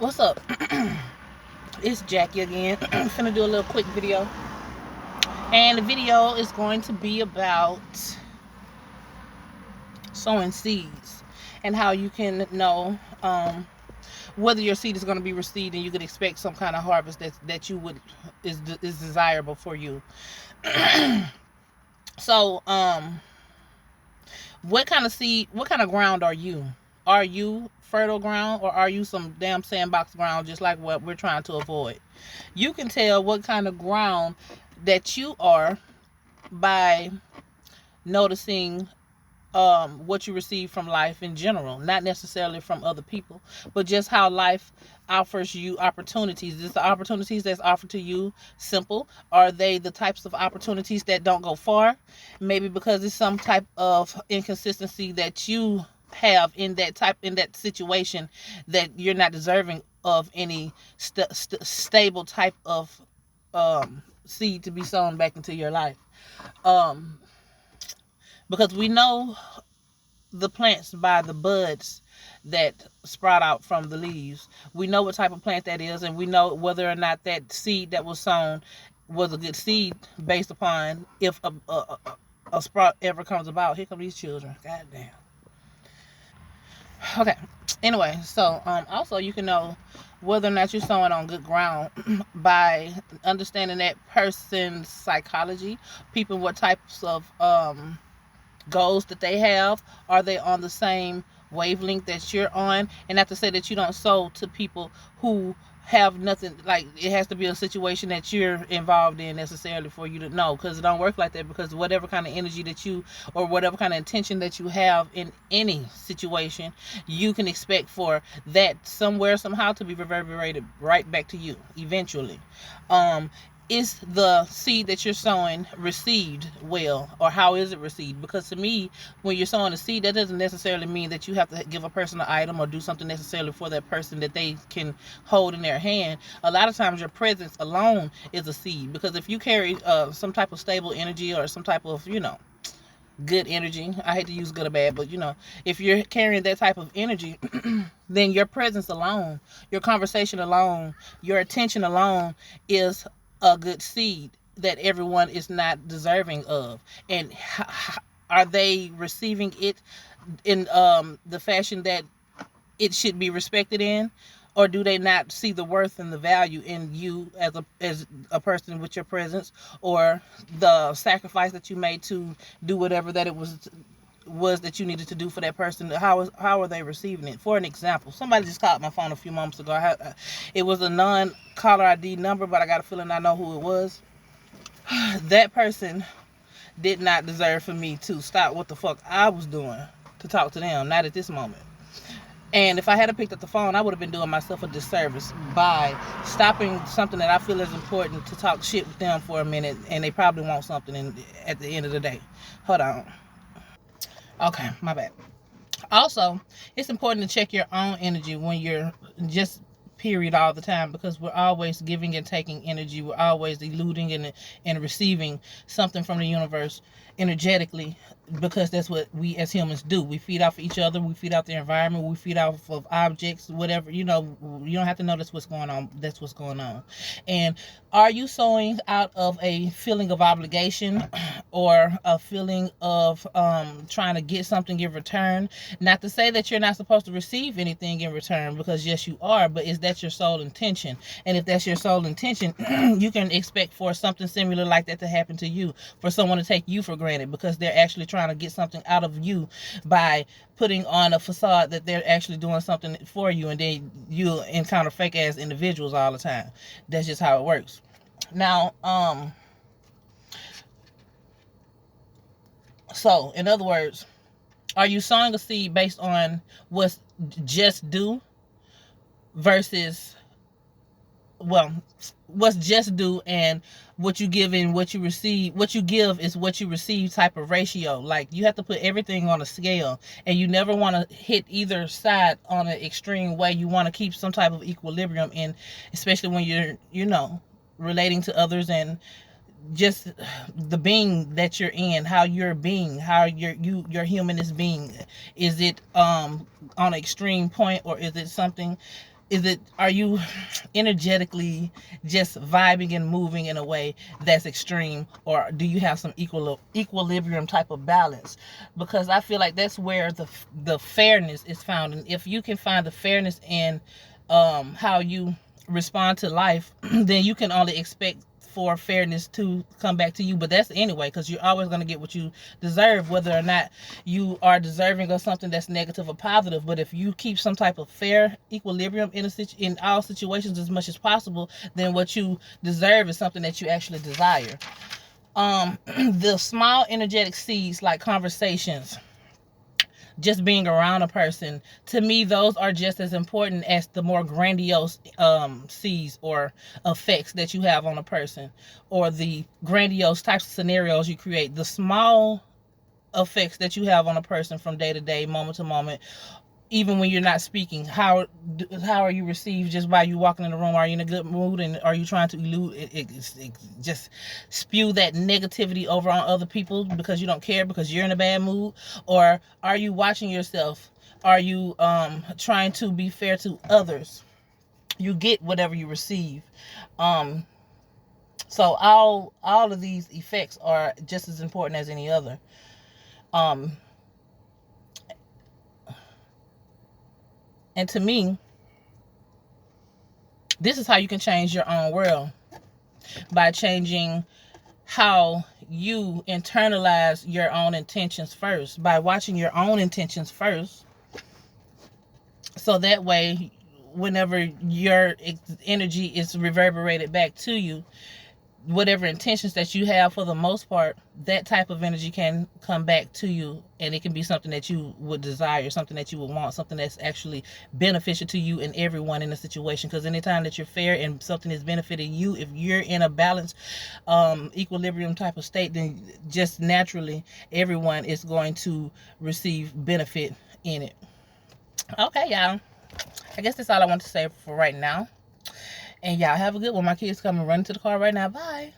What's up? It's Jackie again. Finna do a little quick video. And the video is going to be about sowing seeds and how you can know whether your seed is going to be received and you could expect some kind of harvest that you would is desirable for you. So, what kind of ground are you? Are you fertile ground, or are you some damn sandbox ground, just like what we're trying to avoid? You can tell what kind of ground that you are by noticing what you receive from life in general, not necessarily from other people, but just how life offers you opportunities. Is the opportunities that's offered to you simple? Are they the types of opportunities that don't go far? Maybe because it's some type of inconsistency that you have in that situation, that you're not deserving of any stable type of seed to be sown back into your life. Um, because we know the plants by the buds that sprout out from the leaves. We know what type of plant that is, and we know whether or not that seed that was sown was a good seed based upon if a sprout ever comes about. Here come these children. God damn. Okay. Anyway, so also you can know whether or not you're sowing on good ground by understanding that person's psychology, people, what types of goals that they have. Are they on the same wavelength that you're on? And not to say that you don't sow to people who have nothing, like it has to be a situation that you're involved in necessarily for you to know, because it don't work like that. Because whatever kind of energy that you, or whatever kind of intention that you have in any situation, you can expect for that somewhere somehow to be reverberated right back to you eventually. um is the seed that you're sowing received well, or how is it received? Because to me, when you're sowing a seed, that doesn't necessarily mean that you have to give a person an item or do something necessarily for that person that they can hold in their hand. A lot of times your presence alone is a seed, because if you carry some type of stable energy, or some type of good energy, I hate to use good or bad, but if you're carrying that type of energy, then your presence alone, your conversation alone, your attention alone is a good seed that everyone is not deserving of. And are they receiving it in the fashion that it should be respected in? Or do they not see the worth and the value in you as a person with your presence, or the sacrifice that you made to do whatever that it was that you needed to do for that person? How are they receiving it? For an example, somebody just called my phone a few moments ago. It was a non-caller ID number, but I got a feeling I know who it was. That person did not deserve for me to stop what the fuck I was doing to talk to them, not at this moment. And if I had picked up the phone, I would have been doing myself a disservice by stopping something that I feel is important to talk shit with them for a minute, and they probably want something at the end of the day. Hold on. Okay, my bad. Also, it's important to check your own energy when you're just period all the time, because we're always giving and taking energy. We're always eluding and receiving something from the universe energetically, because that's what we as humans do. We feed off each other, we feed off the environment, we feed off of objects, whatever. You don't have to know that's what's going on. That's what's going on. And are you sowing out of a feeling of obligation, or a feeling of trying to get something in return? Not to say that you're not supposed to receive anything in return, because yes, you are, but is that your sole intention? And if that's your sole intention, you can expect for something similar like that to happen to you, for someone to take you for granted, because they're actually trying to get something out of you by putting on a facade that they're actually doing something for you, and then you encounter fake ass individuals all the time. That's just how it works. Now, so in other words, are you sowing a seed based on what's just due versus, well, what's just due, and what you give and what you receive? What you give is what you receive type of ratio. Like, you have to put everything on a scale, and you never want to hit either side on an extreme way. You want to keep some type of equilibrium in, especially when you're relating to others, and just the being that you're in, how you're being, how your human is being. Is it on an extreme point, or is it something? are you energetically just vibing and moving in a way that's extreme, or do you have some equilibrium type of balance? Because I feel like that's where the fairness is found. And if you can find the fairness in how you respond to life, then you can only expect for fairness to come back to you. But that's anyway, because you're always going to get what you deserve, whether or not you are deserving of something that's negative or positive. But if you keep some type of fair equilibrium in all situations as much as possible, then what you deserve is something that you actually desire. The small energetic seeds, like conversations, just being around a person, to me those are just as important as the more grandiose seeds or effects that you have on a person, or the grandiose types of scenarios you create. The small effects that you have on a person from day to day, moment to moment, even when you're not speaking, how are you received just by you walking in the room? Are you in a good mood, and are you trying to elude it just spew that negativity over on other people because you don't care, because you're in a bad mood? Or are you watching yourself? Are you trying to be fair to others? You get whatever you receive. So all of these effects are just as important as any other. And to me, this is how you can change your own world, by changing how you internalize your own intentions first, by watching your own intentions first. So that way, whenever your energy is reverberated back to you, whatever intentions that you have, for the most part, that type of energy can come back to you, and it can be something that you would desire, something that you would want, something that's actually beneficial to you and everyone in the situation. Because anytime that you're fair and something is benefiting you, if you're in a balanced equilibrium type of state, then just naturally everyone is going to receive benefit in it. Okay, y'all, I guess that's all I want to say for right now. And y'all have a good one. My kids coming running to the car right now. Bye.